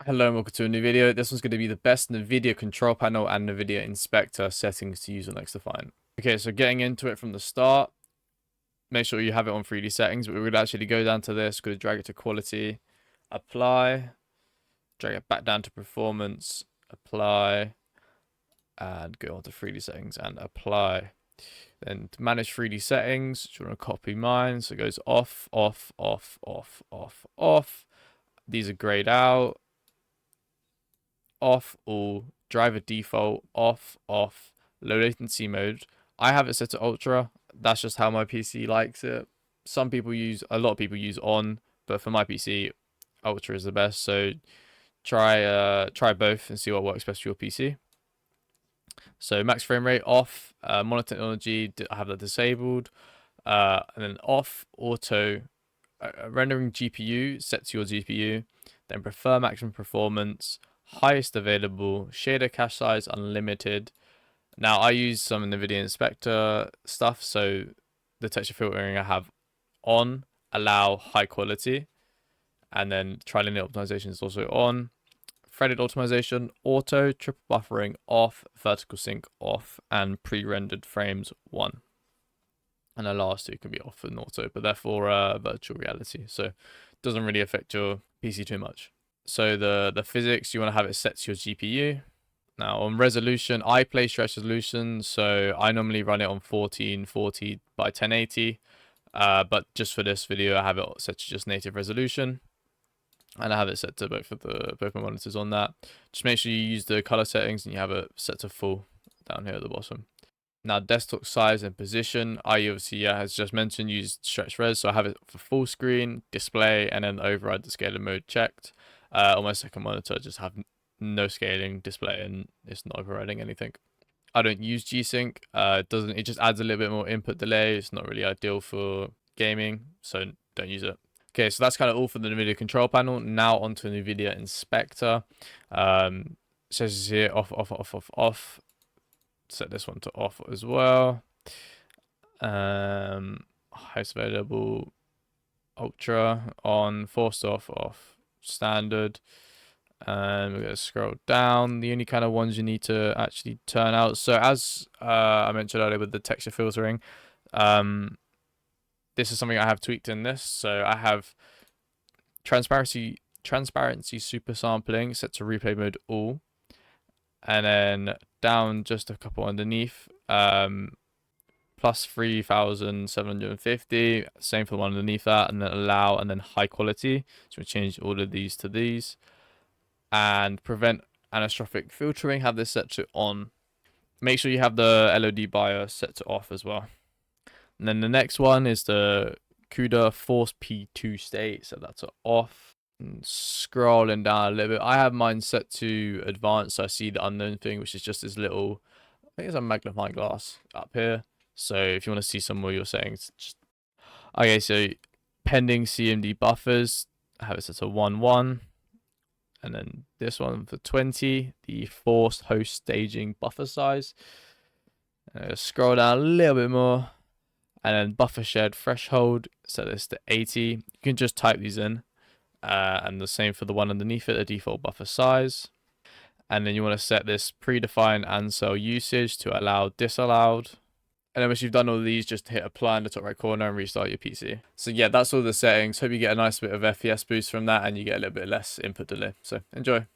Hello and welcome to a new video. This one's going to be the best Nvidia control panel and Nvidia inspector settings to use on Xdefaint. Okay, so getting into it from the start, make sure you have it on 3D settings, but we're going to actually go down to this, going to drag it to quality, apply, drag it back down to performance, apply, and go on to 3D settings and apply. Then to manage 3D settings, you want to copy mine, so it goes off, off, off, off, off, off. These are grayed out. Off all, driver default, off, off, low latency mode. I have it set to ultra. That's just how my PC likes it. A lot of people use on, but for my PC, ultra is the best. So try both and see what works best for your PC. So max frame rate off, monitor technology, I have that disabled, and then off auto rendering GPU set to your GPU, then prefer maximum performance, highest available, shader cache size unlimited. Now I use some Nvidia inspector stuff, so the texture filtering I have on, allow high quality, and then trilinear optimization is also on. Threaded optimization, auto, triple buffering off, vertical sync off, and pre-rendered frames 1. And the last two can be off and auto, but they're for virtual reality, so it doesn't really affect your PC too much. So the physics, you want to have it set to your GPU. Now on resolution, I play stretch resolution, so I normally run it on 1440 by 1080. But just for this video, I have it set to just native resolution, and I have it set to both my monitors on that. Just make sure you use the color settings and you have it set to full down here at the bottom. Now desktop size and position, I obviously, as just mentioned, use stretch res, so I have it for full screen, display, and then override the scaling mode checked. On my second monitor, I just have no scaling display and it's not overriding anything. I don't use G-Sync. It just adds a little bit more input delay. It's not really ideal for gaming, so don't use it. Okay, so that's kind of all for the Nvidia control panel. Now onto Nvidia inspector. Says here off, off, off, off, off. Set this one to off as well. Highest available, ultra on, forced off, off, standard. And we're going to scroll down. The only kind of ones you need to actually turn out. So as I mentioned earlier with the texture filtering, this is something I have tweaked in this. So I have transparency super sampling set to replay mode all, and then down just a couple underneath, plus 3750, same for the one underneath that, and then allow, and then high quality. So we change all of these to these, and prevent anisotropic filtering, have this set to on. Make sure you have the LOD BIOS set to off as well. And then the next one is the CUDA Force P2 state, so that's off. And scrolling down a little bit, I have mine set to advanced, so I see the unknown thing, which is just this little, I think it's a magnifying glass up here. So if you want to see some more your settings, just okay. So pending CMD buffers, I have it set to 1.1, and then this one for 20, the forced host staging buffer size. Scroll down a little bit more, and then buffer shared threshold, set this to 80. You can just type these in. And the same for the one underneath it, the default buffer size. And then you want to set this predefined ansel usage to allow disallowed. And then once you've done all of these, just hit apply in the top right corner and restart your PC. So yeah, that's all the settings. Hope you get a nice bit of FPS boost from that and you get a little bit less input delay. So enjoy.